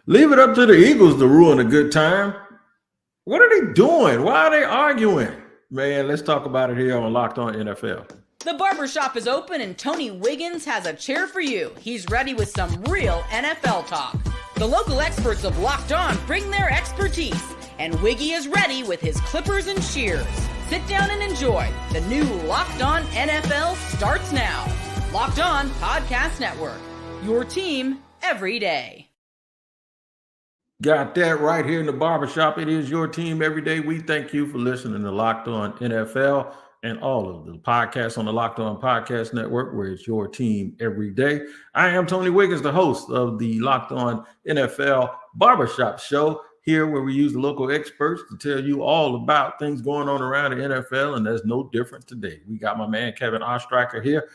Leave it up to the Eagles to ruin a good time. What are they doing? Why are they arguing? Man, let's talk about it here on Locked On NFL. The barbershop is open and Tony Wiggins has a chair for you. He's ready with some real NFL talk. The local experts of Locked On bring their expertise, and Wiggy is ready with his clippers and shears. Sit down and enjoy. The new Locked On NFL starts now. Locked On Podcast Network. Your team every day. Got that right here in the barbershop. It is your team every day. We thank you for listening to Locked On NFL and all of the podcasts on the Locked On Podcast Network, where it's your team every day. I am Tony Wiggins, the host of the Locked On NFL Barbershop Show, here where we use the local experts to tell you all about things going on around the NFL, and there's no different today. We got my man Kevin Ostricher here,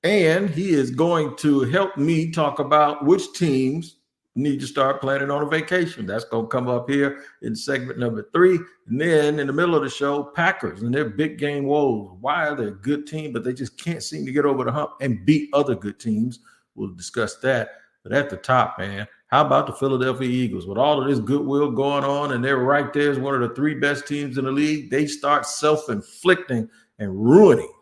and he is going to help me talk about which teams need to start planning on a vacation. That's going to come up here in segment number 3. And then in the middle of the show, Packers and their big game woes. Why are they a good team, but they just can't seem to get over the hump and beat other good teams? We'll discuss that. But at the top, man, how about the Philadelphia Eagles? With all of this goodwill going on, and they're right there as one of the 3 best teams in the league, they start self-inflicting and ruining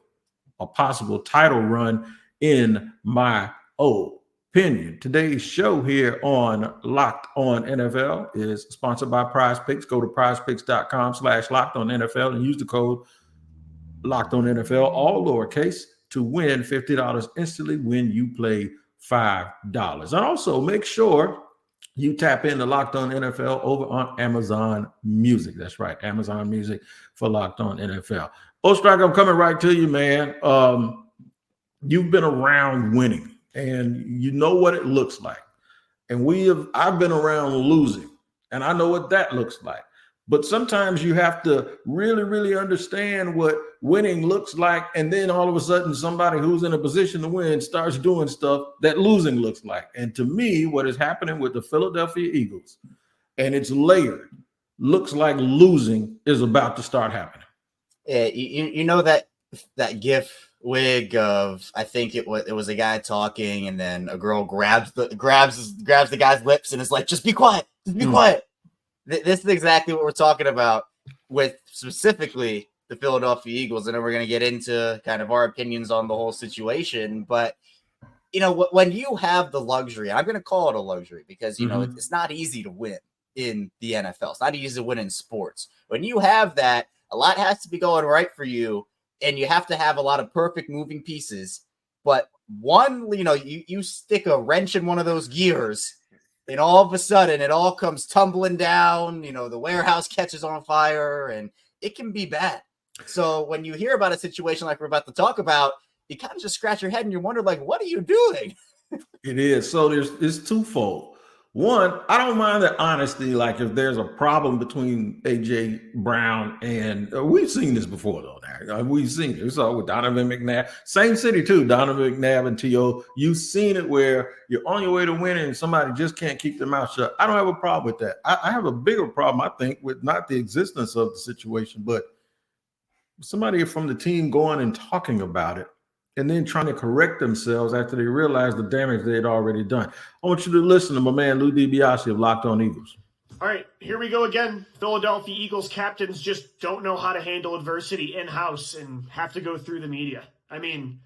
a possible title run, in my opinion. Today's show here on Locked On NFL is sponsored by Prize Picks. Go to prizepicks.com/LockedOnNFL and use the code LockedOnNFL, all lowercase, to win $50 instantly when you play $5. And also make sure you tap into Locked On NFL over on Amazon Music. That's right, Amazon Music for Locked On NFL. Ostrich, I'm coming right to you, man. You've been around winning, and you know what it looks like. And I've been around losing, and I know what that looks like. But sometimes you have to really, really understand what winning looks like. And then all of a sudden, somebody who's in a position to win starts doing stuff that losing looks like. And to me, what is happening with the Philadelphia Eagles, and it's layered, looks like losing is about to start happening. Yeah, you know that GIF wig of, I think it was a guy talking, and then a girl grabs the guy's lips and is like, just be quiet, quiet. This is exactly what we're talking about with specifically the Philadelphia Eagles, and then we're going to get into kind of our opinions on the whole situation. But you know, when you have the luxury, I'm going to call it a luxury because you know it's not easy to win in the NFL. It's not easy to win in sports. When you have that, a lot has to be going right for you. And you have to have a lot of perfect moving pieces. But one, you know, you stick a wrench in one of those gears, and all of a sudden it all comes tumbling down. You know, the warehouse catches on fire, and it can be bad. So when you hear about a situation like we're about to talk about, you kind of just scratch your head and you wonder, like, what are you doing? It is. So it's twofold. One, I don't mind the honesty. Like if there's a problem between A.J. Brown and we've seen this before, though. We've seen it. We saw it with Donovan McNabb. Same city, too. Donovan McNabb and T.O. You've seen it where you're on your way to winning and somebody just can't keep their mouth shut. I don't have a problem with that. I have a bigger problem, I think, with not the existence of the situation, but somebody from the team going and talking about it and then trying to correct themselves after they realize the damage they had already done. I want you to listen to my man Lou DiBiase of Locked On Eagles. All right, here we go again. Philadelphia Eagles captains just don't know how to handle adversity in-house and have to go through the media. I mean,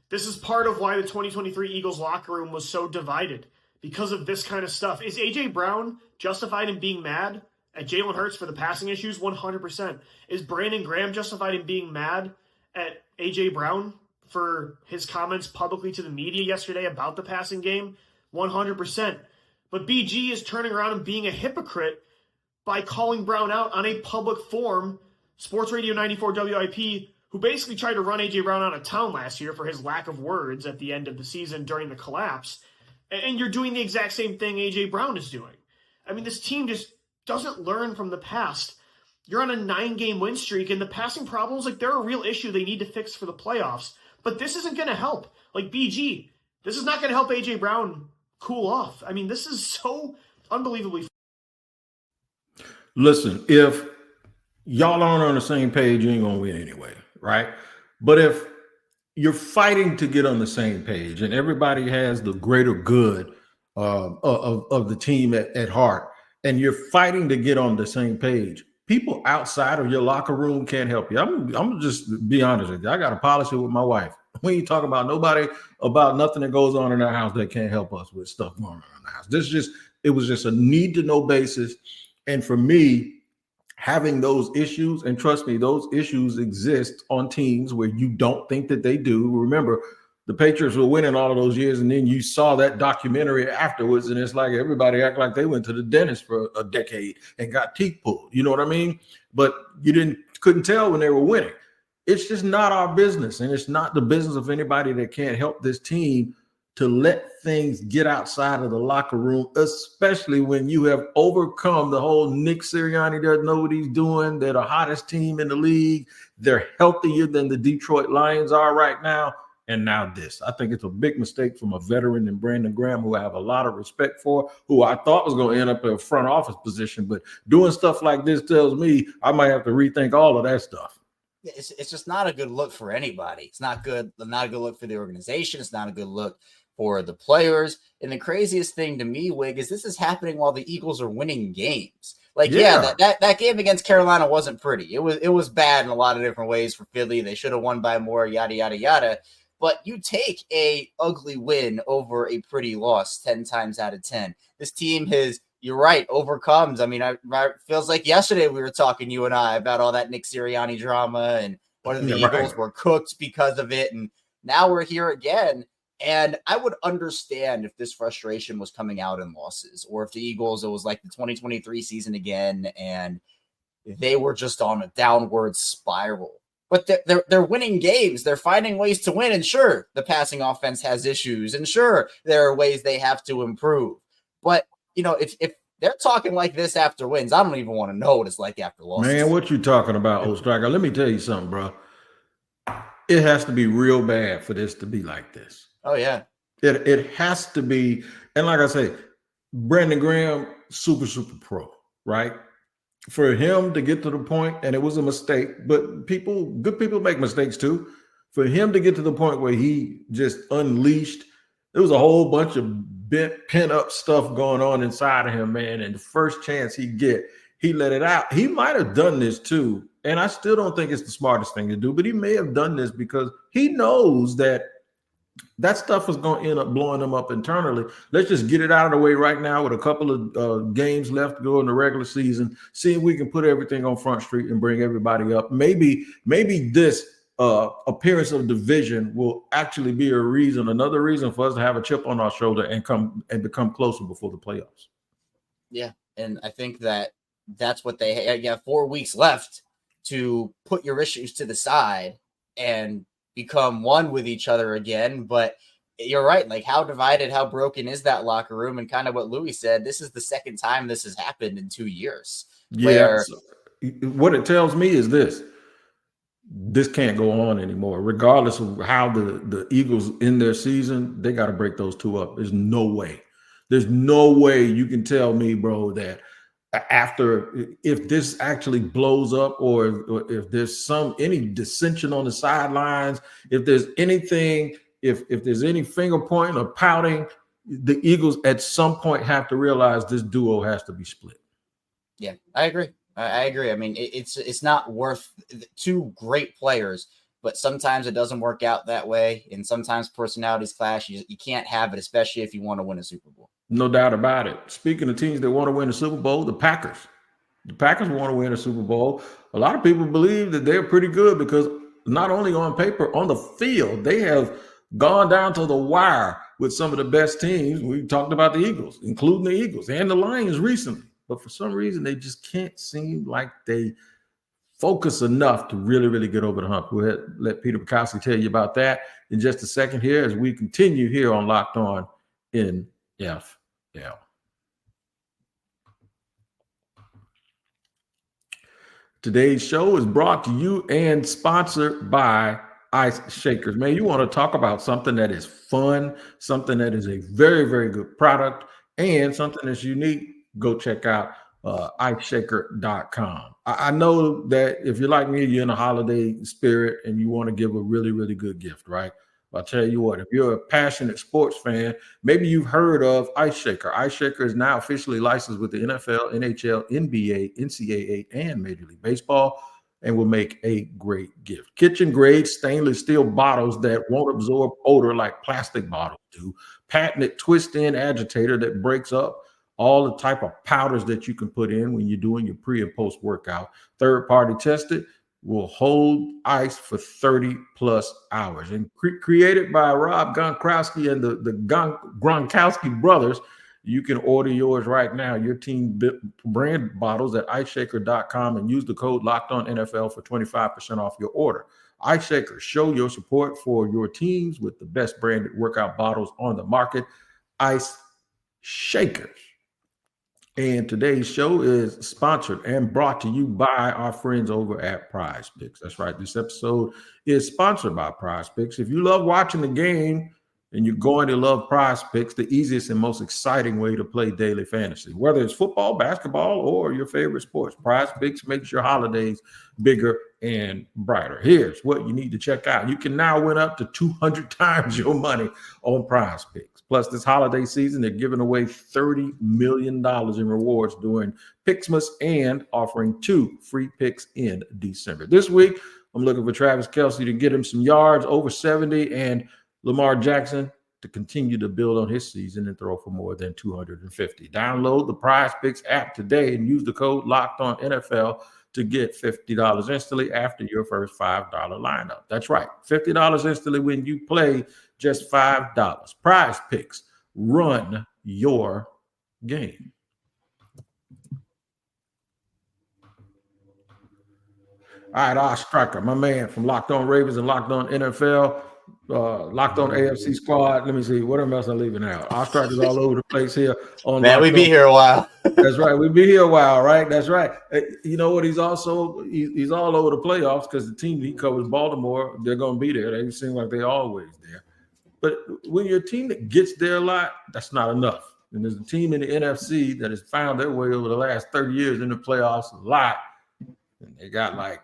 this is part of why the 2023 Eagles locker room was so divided, because of this kind of stuff. Is A.J. Brown justified in being mad at Jalen Hurts for the passing issues? 100%. Is Brandon Graham justified in being mad at A.J. Brown for his comments publicly to the media yesterday about the passing game? 100%. But BG is turning around and being a hypocrite by calling Brown out on a public forum, Sports Radio 94 WIP, who basically tried to run A.J. Brown out of town last year for his lack of words at the end of the season during the collapse. And you're doing the exact same thing A.J. Brown is doing. I mean, this team just doesn't learn from the past. You're on a 9-game win streak, and the passing problems, like, they're a real issue they need to fix for the playoffs. But this isn't going to help. Like, BG, this is not going to help A.J. Brown cool off. I mean, this is so unbelievably. Listen, if y'all aren't on the same page, you ain't going to win anyway, right? But if you're fighting to get on the same page and everybody has the greater good of the team at heart, and you're fighting to get on the same page. People outside of your locker room can't help you. I'm just be honest with you. I got a policy with my wife. We ain't talking about nobody about nothing that goes on in our house that can't help us with stuff going on in the house. It was just a need to know basis. And for me, having those issues, and trust me, those issues exist on teams where you don't think that they do. Remember, the Patriots were winning all of those years, and then you saw that documentary afterwards, and it's like everybody act like they went to the dentist for a decade and got teeth pulled. You know what I mean? But you couldn't tell when they were winning. It's just not our business, and it's not the business of anybody that can't help this team to let things get outside of the locker room, especially when you have overcome the whole Nick Sirianni doesn't know what he's doing. They're the hottest team in the league. They're healthier than the Detroit Lions are right now. And now this. I think it's a big mistake from a veteran in Brandon Graham, who I have a lot of respect for, who I thought was going to end up in a front office position. But doing stuff like this tells me I might have to rethink all of that stuff. It's just not a good look for anybody. It's not good. Not a good look for the organization. It's not a good look for the players. And the craziest thing to me, Wig, is this is happening while the Eagles are winning games. Like, that game against Carolina wasn't pretty. It was bad in a lot of different ways for Philly. They should have won by more, yada, yada, yada. But you take a ugly win over a pretty loss 10 times out of 10. This team has, you're right, overcomes. I mean, it feels like yesterday we were talking, you and I, about all that Nick Sirianni drama and whether the Eagles were cooked because of it. And now we're here again. And I would understand if this frustration was coming out in losses, or if the Eagles, it was like the 2023 season again, and they were just on a downward spiral. But they're winning games. They're finding ways to win. And sure, the passing offense has issues. And sure, there are ways they have to improve. But, you know, if they're talking like this after wins, I don't even want to know what it's like after losses. Man, what you talking about, Ostricher? Let me tell you something, bro. It has to be real bad for this to be like this. Oh, yeah. It has to be. And like I say, Brandon Graham, super pro, right? For him to get to the point, and it was a mistake, but good people make mistakes too. For him to get to the point where he just unleashed, there was a whole bunch of pent up stuff going on inside of him, man. And the first chance he let it out. He might have done this too. And I still don't think it's the smartest thing to do, but he may have done this because he knows that stuff is going to end up blowing them up internally. Let's just get it out of the way right now with a couple of games left to go in the regular season. See if we can put everything on Front Street and bring everybody up. Maybe this appearance of division will actually be another reason for us to have a chip on our shoulder and become closer before the playoffs. Yeah, and I think that's what they have 4 weeks left to put your issues to the side and become one with each other again. But you're right. Like, how divided, how broken is that locker room? And kind of what Louis said, this is the second time this has happened in 2 years. Yeah. What it tells me is this can't go on anymore. Regardless of how the Eagles in their season, they got to break those two up. There's no way you can tell me, bro, that if this actually blows up, or if there's any dissension on the sidelines, if there's anything, if there's any finger pointing or pouting, the Eagles at some point have to realize this duo has to be split. Yeah, I agree. I mean, it's not worth two great players, but sometimes it doesn't work out that way, and sometimes personalities clash. You can't have it, especially if you want to win a Super Bowl. No doubt about it. Speaking of teams that want to win a Super Bowl, the Packers. The Packers want to win a Super Bowl. A lot of people believe that they're pretty good because not only on paper, on the field, they have gone down to the wire with some of the best teams. We talked about the Eagles, including the Eagles and the Lions recently. But for some reason, they just can't seem like they focus enough to really get over the hump. We'll let Peter Bukowski tell you about that in just a second here as we continue here on Locked On NFL. Today's show is brought to you and sponsored by Ice Shakers. Man, you want to talk about something that is fun, something that is a very good product, and something that's unique, go check out iceshaker.com. I know that if you're like me, you're in a holiday spirit and you want to give a really good gift, right? I'll tell you what, if you're a passionate sports fan, maybe you've heard of Ice Shaker. Ice Shaker is now officially licensed with the NFL, NHL, NBA, NCAA, and Major League Baseball, and will make a great gift. Kitchen grade stainless steel bottles that won't absorb odor like plastic bottles do. Patented twist-in agitator that breaks up all the type of powders that you can put in when you're doing your pre and post workout. Third-party tested, will hold ice for 30 plus hours. And created by Rob Gronkowski and the Gronkowski brothers, you can order yours right now, your team brand bottles at iceshaker.com, and use the code LOCKEDONNFL for 25% off your order. Ice Shaker, show your support for your teams with the best branded workout bottles on the market. Ice Shakers. And today's show is sponsored and brought to you by our friends over at Prize Picks. That's right. This episode is sponsored by Prize Picks. If you love watching the game and you're going to love Prize Picks, the easiest and most exciting way to play daily fantasy, whether it's football, basketball, or your favorite sports, Prize Picks makes your holidays bigger and brighter. Here's what you need to check out. You can now win up to 200 times your money on Prize Picks. Plus, this holiday season, they're giving away $30 million in rewards during Picksmas and offering 2 free picks in December. This week, I'm looking for Travis Kelce to get him some yards over 70 and Lamar Jackson to continue to build on his season and throw for more than 250. Download the Prize Picks app today and use the code LOCKEDONNFL to get $50 instantly after your first $5 lineup. That's right, $50 instantly when you play just $5. Prize Picks, run your game. All right, Ostricher, my man from Locked On Ravens and Locked On NFL, Locked On AFC Squad. Let me see, what else I'm leaving out? Ostricher's all over the place here. On Man, we be here a while. That's right. We be here a while, right? That's right. You know what? He's also he's all over the playoffs because the team he covers, Baltimore, they're going to be there. They seem like they're always there. But when you're a team that gets there a lot, that's not enough. And there's a team in the NFC that has found their way over the last 30 years in the playoffs a lot. And they got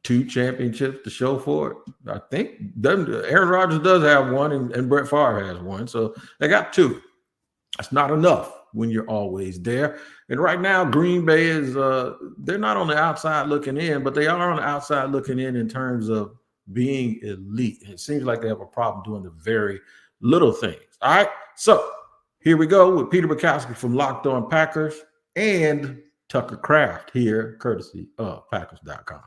2 championships to show for it. I think Aaron Rodgers does have one, and Brett Favre has one. So they got 2. That's not enough when you're always there. And right now, Green Bay is they're not on the outside looking in, but they are on the outside looking in terms of being elite. It seems like they have a problem doing the very little things. All right. So here we go with Peter Bukowski from Locked On Packers and Tucker Kraft here, courtesy of Packers.com.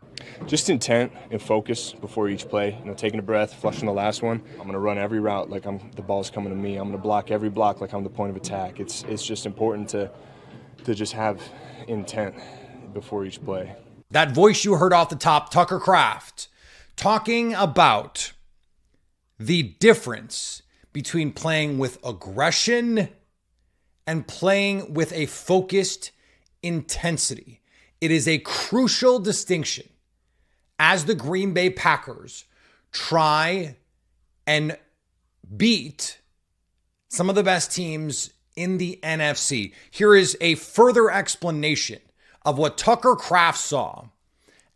Just intent and focus before each play. Taking a breath, flushing the last one. I'm going to run every route like the ball's coming to me. I'm going to block every block like I'm the point of attack. It's just important to just have intent before each play. That voice you heard off the top, Tucker Kraft, talking about the difference between playing with aggression and playing with a focused intensity. It is a crucial distinction as the Green Bay Packers try and beat some of the best teams in the NFC. Here is a further explanation of what Tucker Kraft saw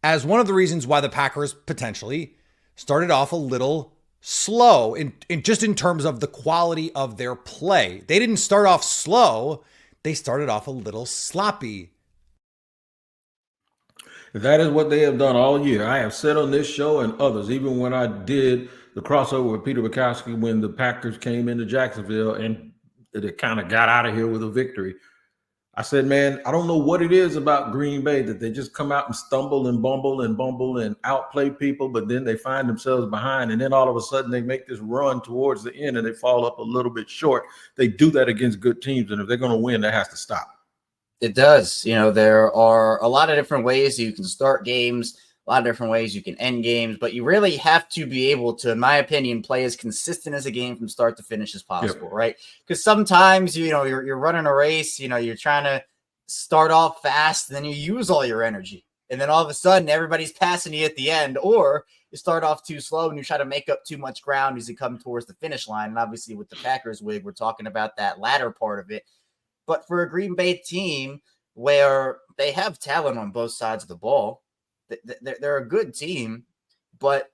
as one of the reasons why the Packers potentially started off a little slow in terms of the quality of their play. They didn't start off slow. They started off a little sloppy. That is what they have done all year. I have said on this show and others, even when I did the crossover with Peter Bukowski when the Packers came into Jacksonville and it kind of got out of here with a victory. I said, man, I don't know what it is about Green Bay that they just come out and stumble and bumble and outplay people, but then they find themselves behind, and then all of a sudden they make this run towards the end and they fall up a little bit short. They do that against good teams, and if they're going to win, that has to stop. It does. There are a lot of different ways you can start games, a lot of different ways you can end games, but you really have to be able to, in my opinion, play as consistent as a game from start to finish as possible, right? Because sometimes, you're running a race, you're trying to start off fast, and then you use all your energy. And then all of a sudden, everybody's passing you at the end, or you start off too slow and you try to make up too much ground as you come towards the finish line. And obviously with the Packers wig, we're talking about that latter part of it. But for a Green Bay team where they have talent on both sides of the ball, they're a good team, but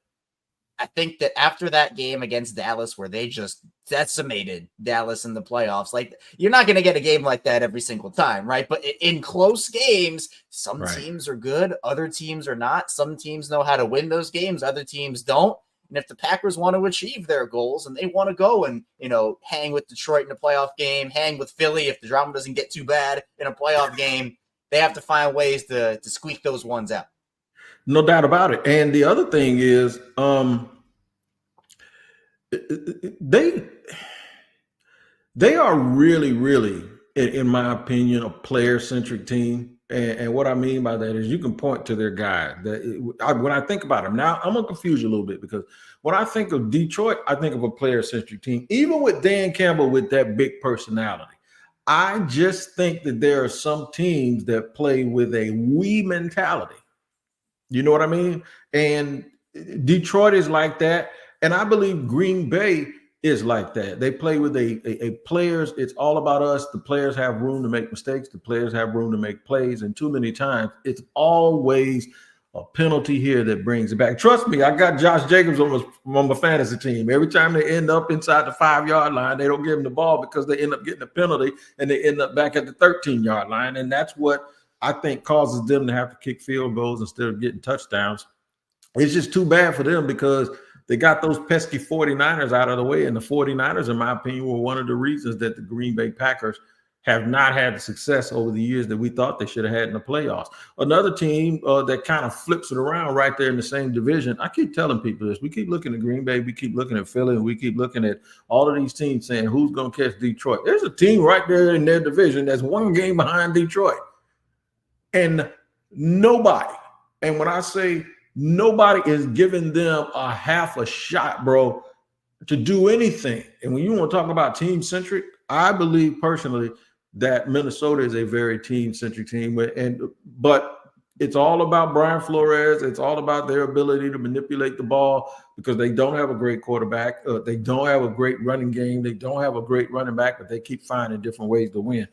I think that after that game against Dallas, where they just decimated Dallas in the playoffs, like you're not going to get a game like that every single time, right? But in close games, some teams are good, other teams are not. Some teams know how to win those games, other teams don't. And if the Packers want to achieve their goals and they want to go and, hang with Detroit in a playoff game, hang with Philly if the drama doesn't get too bad in a playoff game, they have to find ways to squeak those ones out. No doubt about it. And the other thing is, they are really, really, in my opinion, a player-centric team. And what I mean by that is you can point to their guy. When I think about them, now I'm going to confuse you a little bit, because when I think of Detroit, I think of a player-centric team. Even with Dan Campbell with that big personality, I just think that there are some teams that play with a we mentality. You know what I mean? And Detroit is like that. And I believe Green Bay is like that. They play with a players. It's all about us. The players have room to make mistakes. The players have room to make plays. And too many times, it's always a penalty here that brings it back. Trust me, I got Josh Jacobs on my fantasy team. Every time they end up inside the 5-yard line, they don't give him the ball because they end up getting a penalty and they end up back at the 13-yard line. And that's what I think causes them to have to kick field goals instead of getting touchdowns. It's just too bad for them because they got those pesky 49ers out of the way. And the 49ers, in my opinion, were one of the reasons that the Green Bay Packers have not had the success over the years that we thought they should have had in the playoffs. Another team that kind of flips it around right there in the same division. I keep telling people this. We keep looking at Green Bay. We keep looking at Philly. And we keep looking at all of these teams saying, who's going to catch Detroit? There's a team right there in their division that's one game behind Detroit. And nobody, and when I say nobody, is giving them a half a shot, bro, to do anything. And when you want to talk about team-centric, I believe personally that Minnesota is a very team-centric team. But it's all about Brian Flores. It's all about their ability to manipulate the ball because they don't have a great quarterback. They don't have a great running game. They don't have a great running back, but they keep finding different ways to win.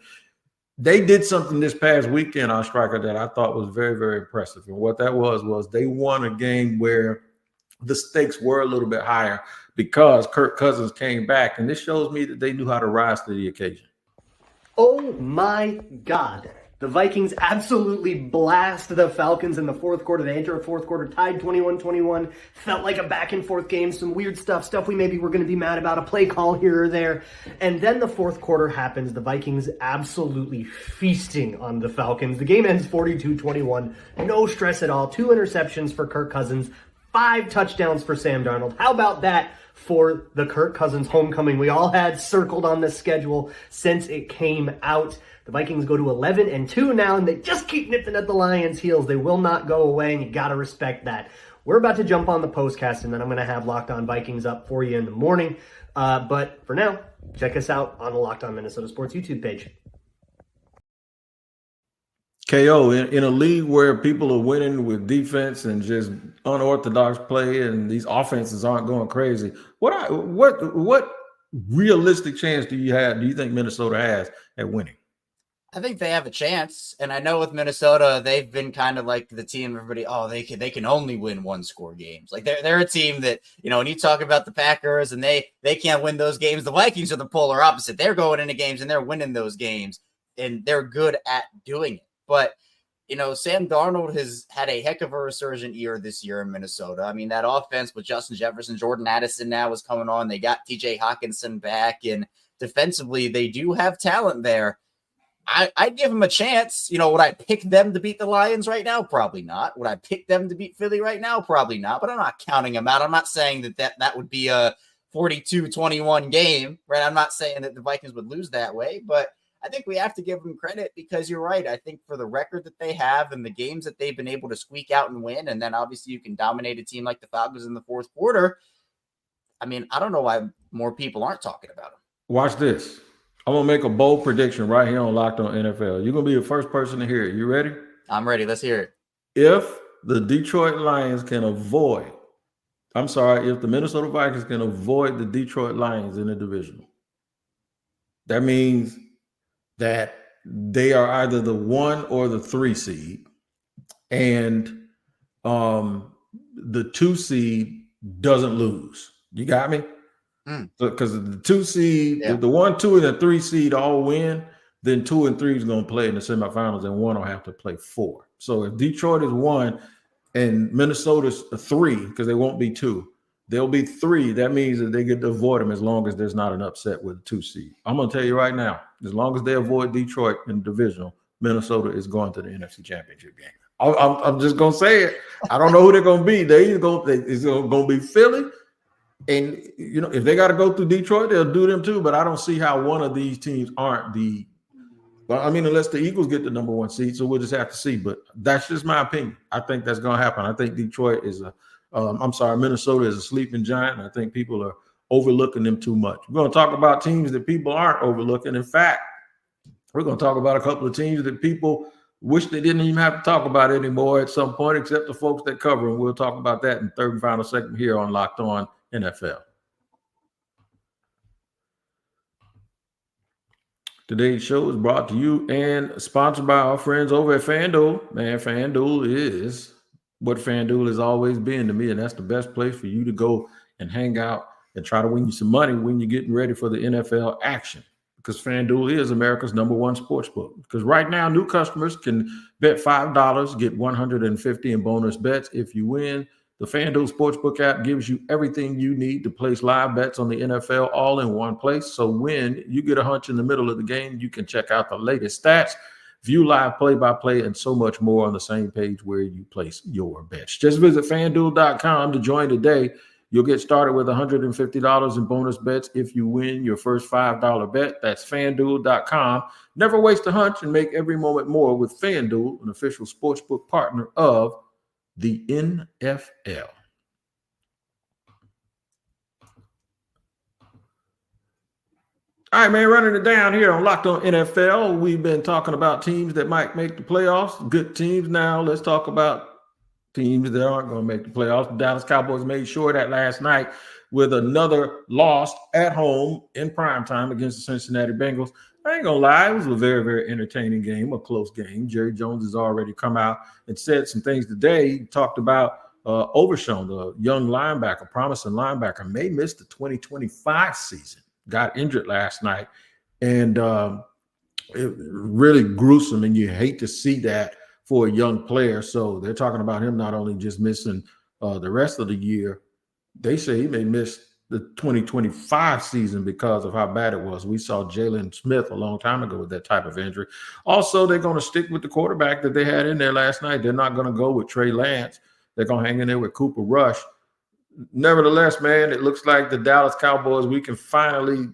They did something this past weekend, Ostricher, that I thought was very, very impressive. And what that was they won a game where the stakes were a little bit higher because Kirk Cousins came back. And this shows me that they knew how to rise to the occasion. Oh, my God. The Vikings absolutely blast the Falcons in the fourth quarter. They enter a fourth quarter tied 21-21. Felt like a back-and-forth game. Some weird stuff we maybe were going to be mad about, a play call here or there. And then the fourth quarter happens. The Vikings absolutely feasting on the Falcons. The game ends 42-21. No stress at all. 2 interceptions for Kirk Cousins. 5 touchdowns for Sam Darnold. How about that for the Kirk Cousins homecoming we all had circled on the schedule since it came out? The Vikings go to 11-2 now, and they just keep nipping at the Lions' heels. They will not go away, and you got to respect that. We're about to jump on the postcast, and then I'm going to have Locked On Vikings up for you in the morning. But for now, check us out on the Locked On Minnesota Sports YouTube page. KO, in a league where people are winning with defense and just unorthodox play and these offenses aren't going crazy, what realistic chance do you think Minnesota has at winning? I think they have a chance. And I know with Minnesota, they've been kind of like the team, everybody, they can only win 1-score games. Like they're a team that, when you talk about the Packers and they can't win those games, the Vikings are the polar opposite. They're going into games and they're winning those games and they're good at doing it. But, Sam Darnold has had a heck of a resurgent year this year in Minnesota. I mean, that offense with Justin Jefferson, Jordan Addison now is coming on. They got TJ Hawkinson back, and defensively, they do have talent there. I'd give them a chance. Would I pick them to beat the Lions right now? Probably not. Would I pick them to beat Philly right now? Probably not. But I'm not counting them out. I'm not saying that would be a 42-21 game, right? I'm not saying that the Vikings would lose that way, but I think we have to give them credit because you're right. I think for the record that they have and the games that they've been able to squeak out and win, and then obviously you can dominate a team like the Falcons in the fourth quarter. I mean, I don't know why more people aren't talking about them. Watch this. I'm going to make a bold prediction right here on Locked On NFL. You're going to be the first person to hear it. You ready? I'm ready. Let's hear it. If the Detroit Lions can avoid, if the Minnesota Vikings can avoid the Detroit Lions in the division, that means that they are either the 1 or the 3 seed. And the 2 seed doesn't lose. You got me? Because the 2 seed, Yeah. the 1, 2, and the 3 seed all win, then 2 and 3 is going to play in the semifinals, and 1 will have to play 4. So if Detroit is 1 and Minnesota's 3, because they won't be 2, they'll be 3. That means that they get to avoid them as long as there's not an upset with the 2 seed. I'm going to tell you right now, as long as they avoid Detroit in the divisional, Minnesota is going to the NFC Championship game. I'm just going to say it. I don't know who they're going to be. It's going to be Philly. And, you know, if they got to go through Detroit, they'll do them too. But I don't see how one of these teams aren't unless the Eagles get the number 1 seed. So we'll just have to see. But that's just my opinion. I think that's going to happen. I think Minnesota is a sleeping giant. And I think people are overlooking them too much. We're going to talk about teams that people aren't overlooking. In fact, we're going to talk about a couple of teams that people wish they didn't even have to talk about anymore at some point, except the folks that cover them. We'll talk about that in the third and final segment here on Locked On NFL. Today's show is brought to you and sponsored by our friends over at FanDuel. Man, FanDuel is what FanDuel has always been to me, and that's the best place for you to go and hang out and try to win you some money when you're getting ready for the NFL action. Because FanDuel is America's #1 sportsbook. Because right now, new customers can bet $5, get $150 in bonus bets if you win. The FanDuel Sportsbook app gives you everything you need to place live bets on the NFL all in one place. So when you get a hunch in the middle of the game, you can check out the latest stats, view live play-by-play, and so much more on the same page where you place your bets. Just visit FanDuel.com to join today. You'll get started with $150 in bonus bets if you win your first $5 bet. That's FanDuel.com. Never waste a hunch and make every moment more with FanDuel, an official sportsbook partner of the NFL. All right, man, running it down here on Locked On NFL. We've been talking about teams that might make the playoffs, good teams. Now let's talk about teams that aren't going to make the playoffs. The Dallas Cowboys made sure that last night with another loss at home in primetime against the Cincinnati Bengals. I ain't going to lie, it was a very, very entertaining game, a close game. Jerry Jones has already come out and said some things today. He talked about Overshown, the young linebacker, promising linebacker, may miss the 2025 season. Got injured last night. And it really gruesome, and you hate to see that for a young player. So they're talking about him not only just missing the rest of the year, they say he may miss the 2025 season because of how bad it was. We saw Jalen Smith a long time ago with that type of injury. Also, they're going to stick with the quarterback that they had in there last night. They're not going to go with Trey Lance. They're going to hang in there with Cooper Rush. Nevertheless, man, it looks like the Dallas Cowboys, we can finally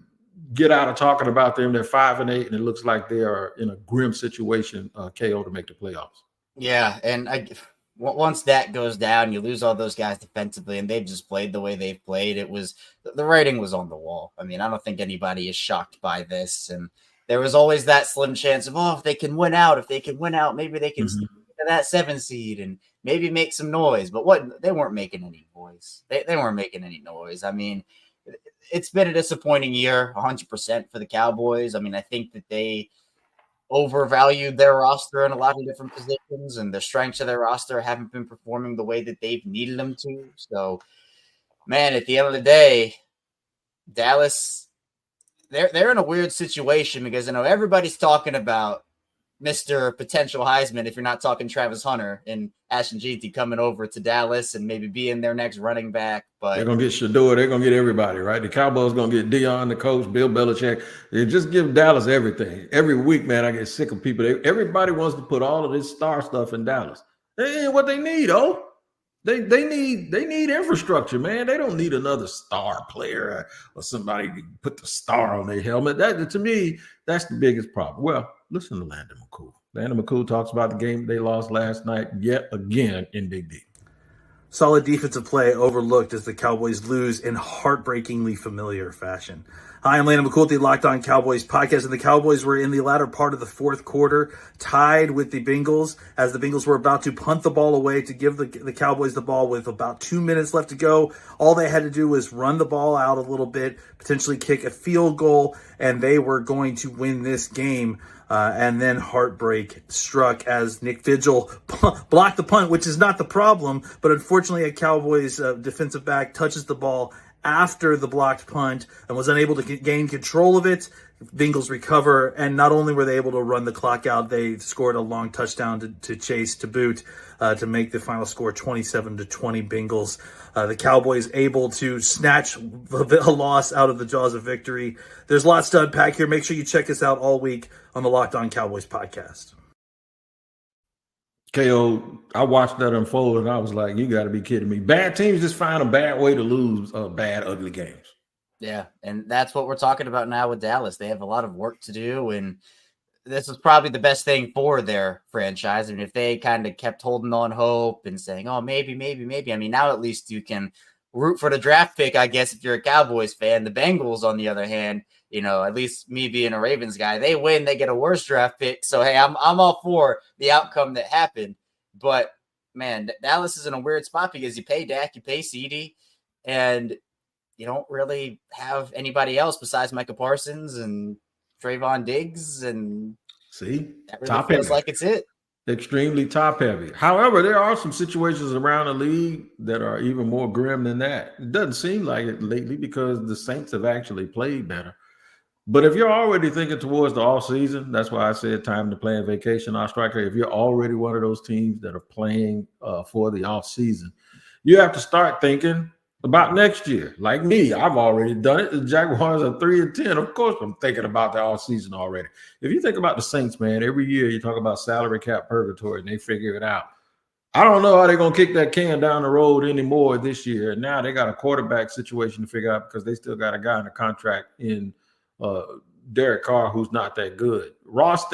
get out of talking about them. They're 5-8, and it looks like they are in a grim situation, KO, to make the playoffs. Yeah, and once that goes down, you lose all those guys defensively, and they've just played the way they've played. The writing was on the wall. I mean, I don't think anybody is shocked by this, and there was always that slim chance of, if they can win out, maybe they can sneak into that 7 seed and maybe make some noise. But they weren't making any noise. They weren't making any noise. I mean, it's been a disappointing year, 100% for the Cowboys. I mean, I think that they overvalued their roster in a lot of different positions, and the strengths of their roster haven't been performing the way that they've needed them to. So, man, at the end of the day, Dallas, they're in a weird situation because everybody's talking about Mr. Potential Heisman, if you're not talking Travis Hunter and Ashton Jeanty coming over to Dallas and maybe being their next running back. But they're going to get Shador. They're going to get everybody, right? The Cowboys going to get Dion, the coach, Bill Belichick. They just give Dallas everything. Every week, man, I get sick of people. Everybody wants to put all of this star stuff in Dallas. That ain't what they need, They need infrastructure, man. They don't need another star player or somebody to put the star on their helmet. That, to me, that's the biggest problem. Well, listen to Landon McCool. Landon McCool talks about the game they lost last night yet again in Big D. Solid defensive play overlooked as the Cowboys lose in heartbreakingly familiar fashion. Hi, I'm Landon McCool at the Locked On Cowboys podcast, and the Cowboys were in the latter part of the fourth quarter, tied with the Bengals, as the Bengals were about to punt the ball away to give the Cowboys the ball with about 2 minutes left to go. All they had to do was run the ball out a little bit, potentially kick a field goal, and they were going to win this game. And then heartbreak struck as Nick Vigil blocked the punt, which is not the problem. But unfortunately, a Cowboys defensive back touches the ball after the blocked punt and was unable to gain control of it. Bengals recover, and not only were they able to run the clock out, they scored a long touchdown to Chase to boot to make the final score 27-20 Bengals. The Cowboys able to snatch a loss out of the jaws of victory. There's lots to unpack here. Make sure you check us out all week on the Locked On Cowboys podcast. KO, I watched that unfold and I was like, you got to be kidding me. Bad teams just find a bad way to lose bad, ugly games. Yeah, and that's what we're talking about now with Dallas. They have a lot of work to do, and this is probably the best thing for their franchise. I mean, if they kind of kept holding on hope and saying, oh, maybe. I mean, now at least you can root for the draft pick, I guess, if you're a Cowboys fan. The Bengals, on the other hand, at least me being a Ravens guy, they win, they get a worse draft pick. So, hey, I'm all for the outcome that happened. But, man, Dallas is in a weird spot because you pay Dak, you pay CeeDee, and you don't really have anybody else besides Micah Parsons and Trayvon Diggs, and see, that really top feels heavy. like it's it. Extremely top heavy. However, there are some situations around the league that are even more grim than that. It doesn't seem like it lately because the Saints have actually played better. But if you're already thinking towards the offseason, that's why I said time to plan vacation, Ostricher. If you're already one of those teams that are playing for the offseason, you have to start thinking about next year. Like me, I've already done it. The Jaguars are 3-10. Of course, I'm thinking about the offseason already. If you think about the Saints, man, every year you talk about salary cap purgatory and they figure it out. I don't know how they're going to kick that can down the road anymore this year. And now they got a quarterback situation to figure out because they still got a guy in a contract in Derek Carr who's not that good. Ross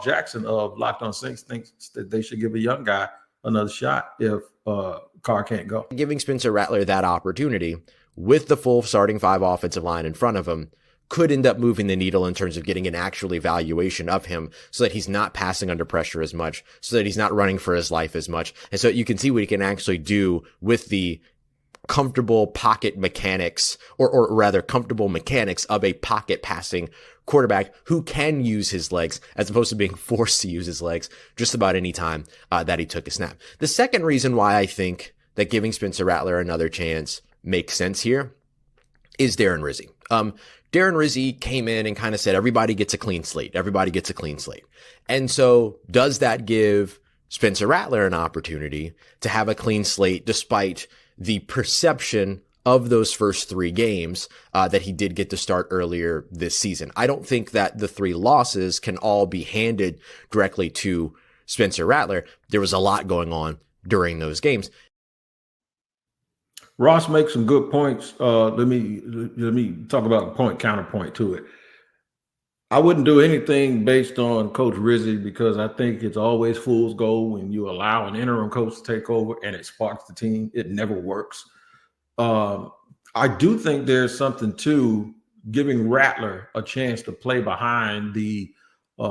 Jackson of Locked On Saints thinks that they should give a young guy another shot if Carr can't go. Giving Spencer Rattler that opportunity with the full starting 5 offensive line in front of him could end up moving the needle in terms of getting an actual evaluation of him so that he's not passing under pressure as much, so that he's not running for his life as much. And so you can see what he can actually do with the comfortable pocket mechanics, or rather comfortable mechanics of a pocket passing quarterback who can use his legs as opposed to being forced to use his legs just about any time that he took a snap. The second reason why I think that giving Spencer Rattler another chance makes sense here is Darren Rizzi. Darren Rizzi came in and kind of said, everybody gets a clean slate. Everybody gets a clean slate. And so does that give Spencer Rattler an opportunity to have a clean slate despite the perception of those first 3 games that he did get to start earlier this season? I don't think that the 3 losses can all be handed directly to Spencer Rattler. There was a lot going on during those games. Ross makes some good points. Let me talk about a point, counterpoint to it. I wouldn't do anything based on Coach Rizzi because I think it's always fool's gold when you allow an interim coach to take over and it sparks the team. It never works. I do think there's something to giving Rattler a chance to play behind the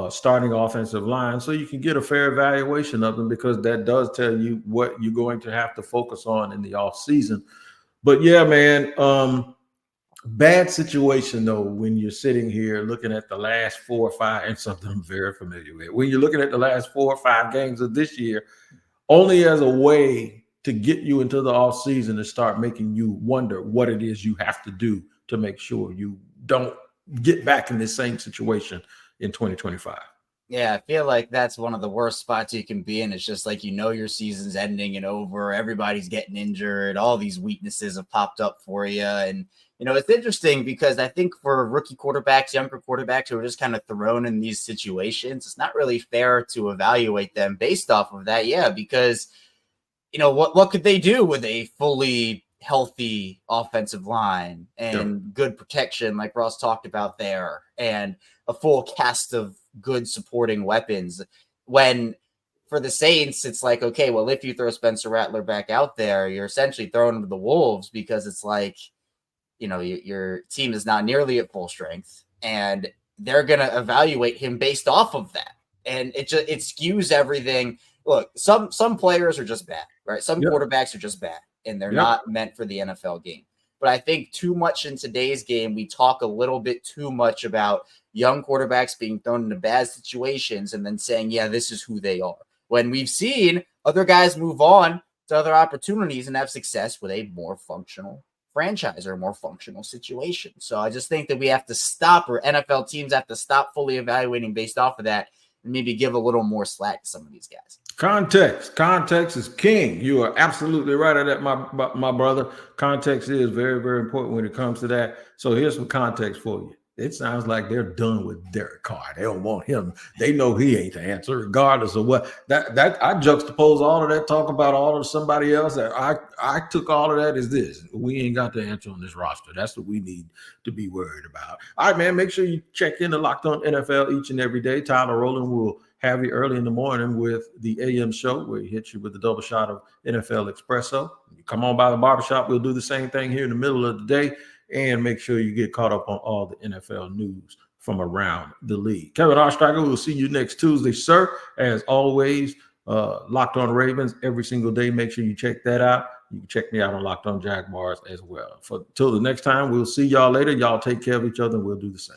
starting offensive line so you can get a fair evaluation of them, because that does tell you what you're going to have to focus on in the offseason. But yeah, man, bad situation, though, when you're sitting here looking at the last 4 or 5, and something I'm very familiar with. When you're looking at the last 4 or 5 games of this year, only as a way to get you into the offseason to start making you wonder what it is you have to do to make sure you don't get back in this same situation in 2025. Yeah, I feel like that's one of the worst spots you can be in. It's just like, your season's ending and over. Everybody's getting injured. All these weaknesses have popped up for you. And, it's interesting because I think for rookie quarterbacks, younger quarterbacks who are just kind of thrown in these situations, it's not really fair to evaluate them based off of that. Yeah, because, what could they do with a fully healthy offensive line and good protection like Ross talked about there, and a full cast of good supporting weapons? When for the Saints, it's like, okay, well, if you throw Spencer Rattler back out there, you're essentially throwing him to the wolves, because it's like, your team is not nearly at full strength, and they're going to evaluate him based off of that. And it skews everything. Look, some players are just bad, right? Some quarterbacks are just bad, and they're not meant for the NFL game. But I think too much in today's game, we talk a little bit too much about young quarterbacks being thrown into bad situations and then saying, yeah, this is who they are. When we've seen other guys move on to other opportunities and have success with a more functional franchise or a more functional situation. So I just think that we have to stop, or NFL teams have to stop fully evaluating based off of that and maybe give a little more slack to some of these guys. Context is king. You are absolutely right on that, my brother. Context is very, very important when it comes to that. So here's some context for you. It sounds like they're done with Derek Carr. They don't want him. They know he ain't the answer, regardless of what. That I juxtapose all of that, talk about all of somebody else. That I took all of that as this. We ain't got the answer on this roster. That's what we need to be worried about. All right, man. Make sure you check in the Locked On NFL each and every day. Tyler Rowland will have you early in the morning with the AM show, where he hits you with a double shot of NFL Espresso. You come on by the barbershop. We'll do the same thing here in the middle of the day. And make sure you get caught up on all the NFL news from around the league. Kevin Ostricher, we'll see you next Tuesday, sir. As always, Locked On Ravens every single day. Make sure you check that out. You can check me out on Locked On Jaguars as well. Till the next time, we'll see y'all later. Y'all take care of each other, and we'll do the same.